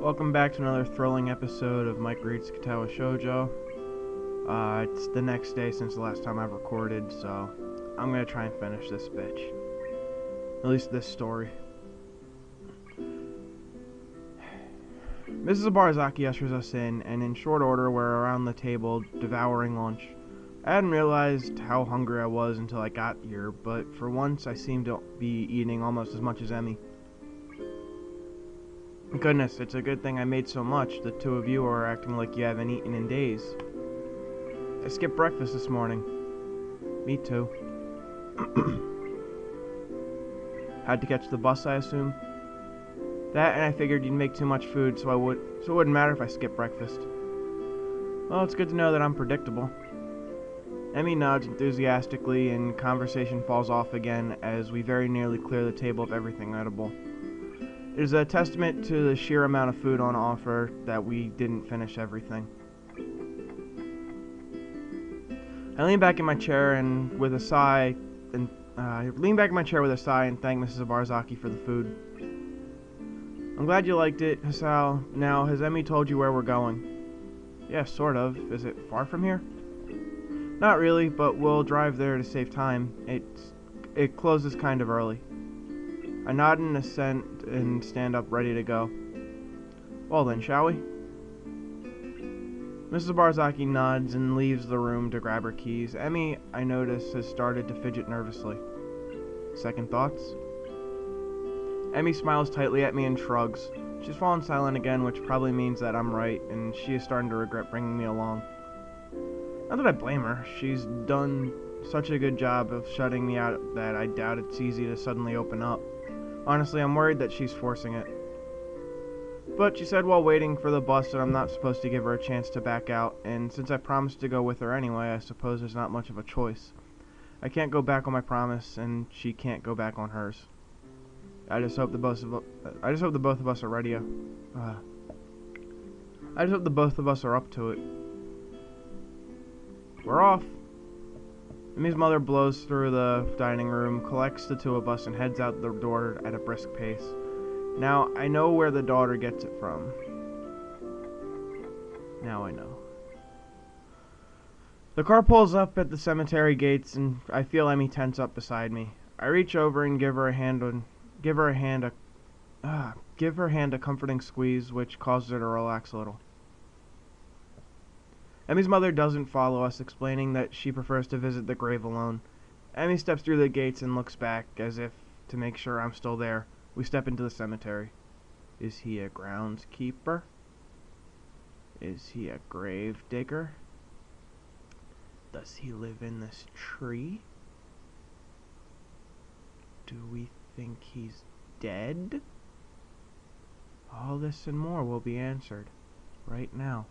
Welcome back to another thrilling episode of Mike Reed's Katawa Shoujo. It's the next day since the last time I've recorded, so I'm gonna try and finish this bitch. At least this story. Mrs. Abarzaki ushers us in, and in short order we're around the table devouring lunch. I hadn't realized how hungry I was until I got here, but for once I seemed to be eating almost as much as Emmy. Goodness, it's a good thing I made so much. The two of you are acting like you haven't eaten in days. I skipped breakfast this morning. Me too. Had to catch the bus, I assume. That, and I figured you'd make too much food, so it wouldn't matter if I skipped breakfast. Well, it's good to know that I'm predictable. Emmy nods enthusiastically, and conversation falls off again as we very nearly clear the table of everything edible. It is a testament to the sheer amount of food on offer that we didn't finish everything. I lean back in my chair with a sigh and thank Mrs. Abarzaki for the food. I'm glad you liked it, Hasal. Now, has Emmy told you where we're going? Yeah, sort of. Is it far from here? Not really, but we'll drive there to save time. It closes kind of early. I nod in assent and stand up ready to go. Well then, shall we? Mrs. Barzaki nods and leaves the room to grab her keys. Emmy, I notice, has started to fidget nervously. Second thoughts? Emmy smiles tightly at me and shrugs. She's fallen silent again, which probably means that I'm right, and she is starting to regret bringing me along. Not that I blame her. She's done such a good job of shutting me out that I doubt it's easy to suddenly open up. Honestly, I'm worried that she's forcing it. But she said while waiting for the bus that I'm not supposed to give her a chance to back out, and since I promised to go with her anyway, I suppose there's not much of a choice. I can't go back on my promise, and she can't go back on hers. I just hope the both of us are ready. I just hope the both of us are up to it. We're off. Emmy's mother blows through the dining room, collects the two of us, and heads out the door at a brisk pace. Now, I know where the daughter gets it from. Now I know. The car pulls up at the cemetery gates, and I feel Emmy tense up beside me. I reach over and give her hand a comforting squeeze, which causes her to relax a little. Emmy's mother doesn't follow us, explaining that she prefers to visit the grave alone. Emmy steps through the gates and looks back, as if to make sure I'm still there. We step into the cemetery. Is he a groundskeeper? Is he a grave digger? Does he live in this tree? Do we think he's dead? All this and more will be answered right now.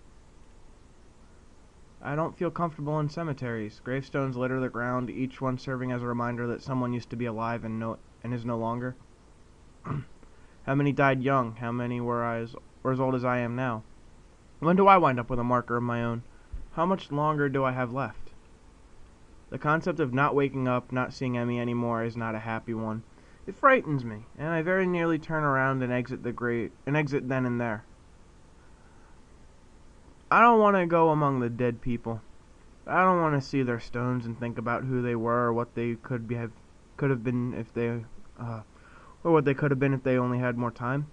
I don't feel comfortable in cemeteries. Gravestones litter the ground, each one serving as a reminder that someone used to be alive and is no longer. How many died young? How many were as old as I am now? When do I wind up with a marker of my own? How much longer do I have left? The concept of not waking up, not seeing Emmy anymore, is not a happy one. It frightens me, and I very nearly turn around and exit then and there. I don't want to go among the dead people. I don't want to see their stones and think about who they were or what they could have been if they only had more time.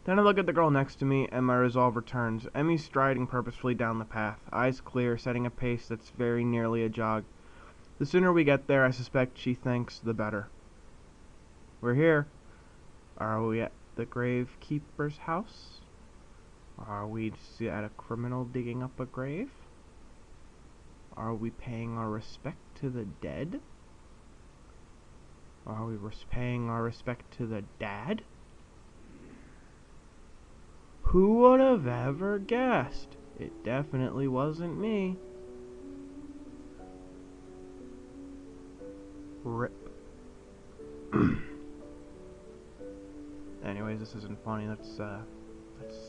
Then I look at the girl next to me, and my resolve returns. Emmy's striding purposefully down the path, eyes clear, setting a pace that's very nearly a jog. The sooner we get there, I suspect she thinks, the better. We're here. Are we at the gravekeeper's house? Are we at a criminal digging up a grave? Are we paying our respect to the dead? Are we paying our respect to the dad? Who would have ever guessed? It definitely wasn't me. Rip. Anyways, this isn't funny. That's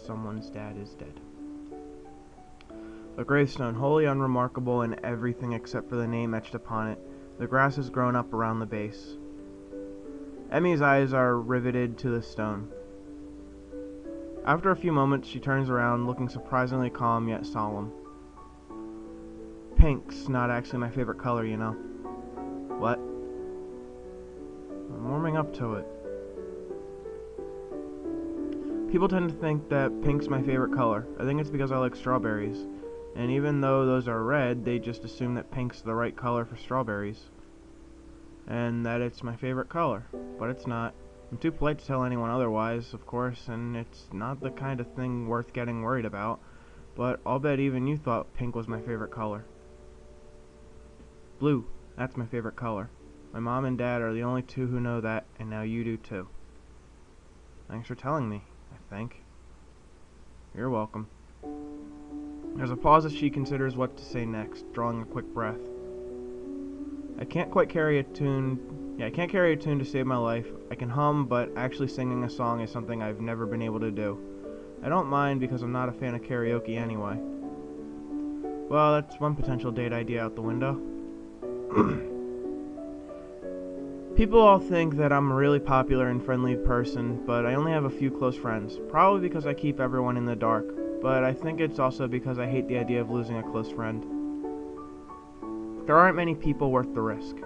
someone's dad is dead. A gravestone, wholly unremarkable in everything except for the name etched upon it. The grass has grown up around the base. Emmy's eyes are riveted to the stone. After a few moments, she turns around, looking surprisingly calm yet solemn. Pink's not actually my favorite color, you know. What? I'm warming up to it. People tend to think that pink's my favorite color. I think it's because I like strawberries. And even though those are red, they just assume that pink's the right color for strawberries. And that it's my favorite color. But it's not. I'm too polite to tell anyone otherwise, of course, and it's not the kind of thing worth getting worried about. But I'll bet even you thought pink was my favorite color. Blue, that's my favorite color. My mom and dad are the only two who know that, and now you do too. Thanks for telling me, I think. You're welcome. There's a pause as she considers what to say next, drawing a quick breath. I can't carry a tune to save my life. I can hum, but actually singing a song is something I've never been able to do. I don't mind because I'm not a fan of karaoke anyway. Well, that's one potential date idea out the window. People all think that I'm a really popular and friendly person, but I only have a few close friends. Probably because I keep everyone in the dark, but I think it's also because I hate the idea of losing a close friend. There aren't many people worth the risk.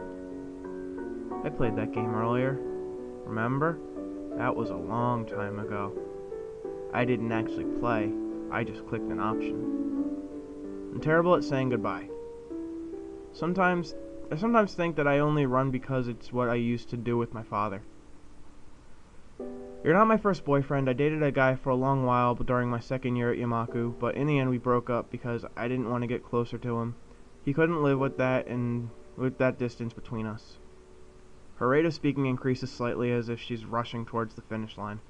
I played that game earlier. Remember? That was a long time ago. I didn't actually play. I just clicked an option. I'm terrible at saying goodbye. I sometimes think that I only run because it's what I used to do with my father. You're not my first boyfriend. I dated a guy for a long while during my second year at Yamaku, but in the end we broke up because I didn't want to get closer to him. He couldn't live with that distance between us. Her rate of speaking increases slightly as if she's rushing towards the finish line.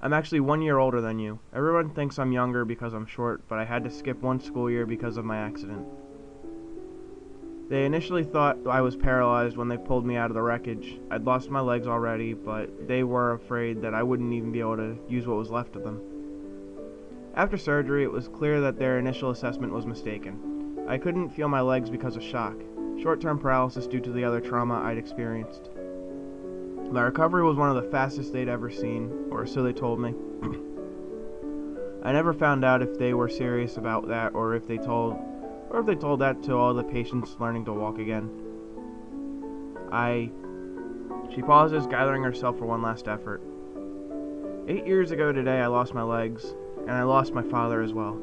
I'm actually 1 year older than you. Everyone thinks I'm younger because I'm short, but I had to skip one school year because of my accident. They initially thought I was paralyzed when they pulled me out of the wreckage. I'd lost my legs already, but they were afraid that I wouldn't even be able to use what was left of them. After surgery, it was clear that their initial assessment was mistaken. I couldn't feel my legs because of shock, short-term paralysis due to the other trauma I'd experienced. My recovery was one of the fastest they'd ever seen, or so they told me. I never found out if they were serious about that or if they told that to all the patients learning to walk again. She pauses, gathering herself for one last effort. 8 years ago today, I lost my legs, and I lost my father as well.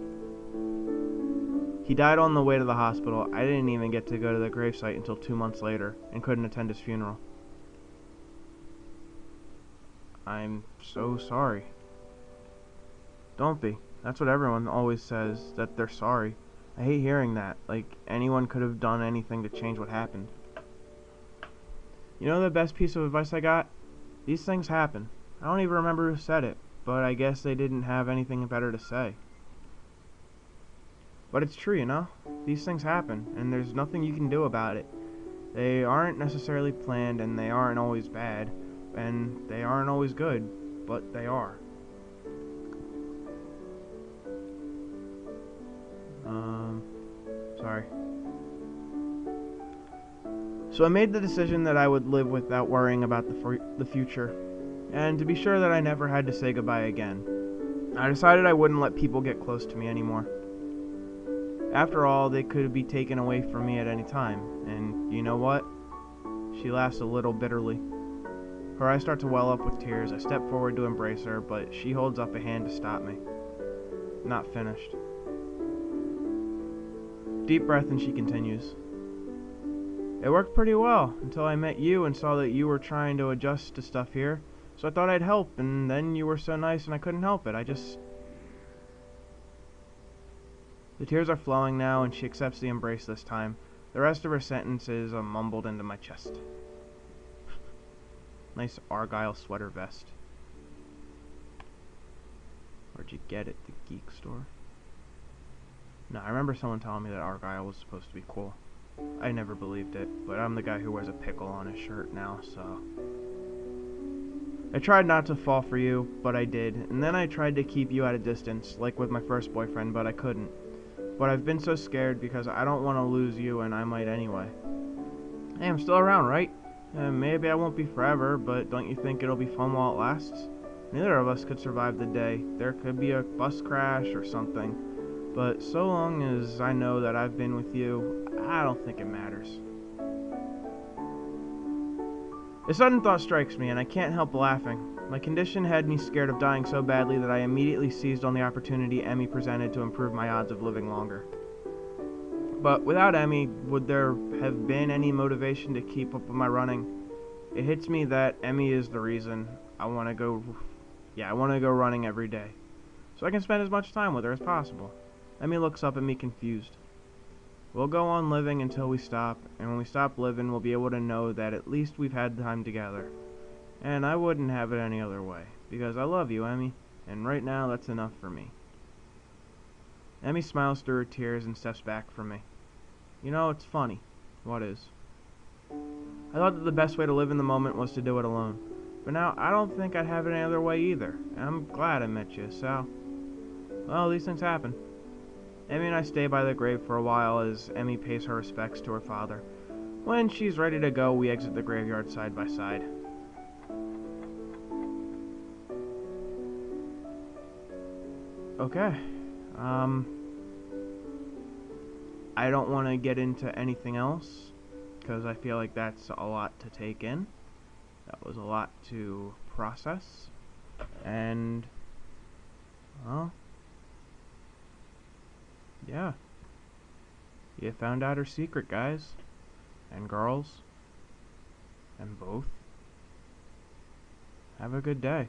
He died on the way to the hospital. I didn't even get to go to the gravesite until 2 months later, and couldn't attend his funeral. I'm so sorry. Don't be. That's what everyone always says, that they're sorry. I hate hearing that, like anyone could have done anything to change what happened. You know the best piece of advice I got? These things happen. I don't even remember who said it, but I guess they didn't have anything better to say. But it's true, you know? These things happen, and there's nothing you can do about it. They aren't necessarily planned, and they aren't always bad, and they aren't always good, but they are. Sorry. So I made the decision that I would live without worrying about the future, and to be sure that I never had to say goodbye again. I decided I wouldn't let people get close to me anymore. After all, they could be taken away from me at any time, and you know what? She laughs a little bitterly. Her eyes start to well up with tears. I step forward to embrace her, but she holds up a hand to stop me. Not finished. Deep breath, and she continues. It worked pretty well until I met you and saw that you were trying to adjust to stuff here, so I thought I'd help, and then you were so nice and I couldn't help it. The tears are flowing now, and she accepts the embrace this time. The rest of her sentences are mumbled into my chest. Nice Argyle sweater vest. Where'd you get it? The geek store? No, I remember someone telling me that Argyle was supposed to be cool. I never believed it, but I'm the guy who wears a pickle on his shirt now, so... I tried not to fall for you, but I did, and then I tried to keep you at a distance, like with my first boyfriend, but I couldn't. But I've been so scared because I don't want to lose you, and I might anyway. Hey, I'm still around, right? Maybe I won't be forever, but don't you think it'll be fun while it lasts? Neither of us could survive the day. There could be a bus crash or something. But so long as I know that I've been with you, I don't think it matters. A sudden thought strikes me, and I can't help laughing. My condition had me scared of dying so badly that I immediately seized on the opportunity Emmy presented to improve my odds of living longer. But without Emmy, would there have been any motivation to keep up with my running? It hits me that Emmy is the reason I want to go. I want to go running every day, so I can spend as much time with her as possible. Emmy looks up at me confused. We'll go on living until we stop, and when we stop living, we'll be able to know that at least we've had time together. And I wouldn't have it any other way, because I love you, Emmy, and right now that's enough for me. Emmy smiles through her tears and steps back from me. You know, it's funny. What is? I thought that the best way to live in the moment was to do it alone. But now I don't think I'd have it any other way either. And I'm glad I met you, so... Well, these things happen. Emmy and I stay by the grave for a while as Emmy pays her respects to her father. When she's ready to go, we exit the graveyard side by side. Okay. I don't want to get into anything else, because I feel like that's a lot to take in. That was a lot to process. And, well, yeah. You found out her secret, guys. And girls. And both. Have a good day.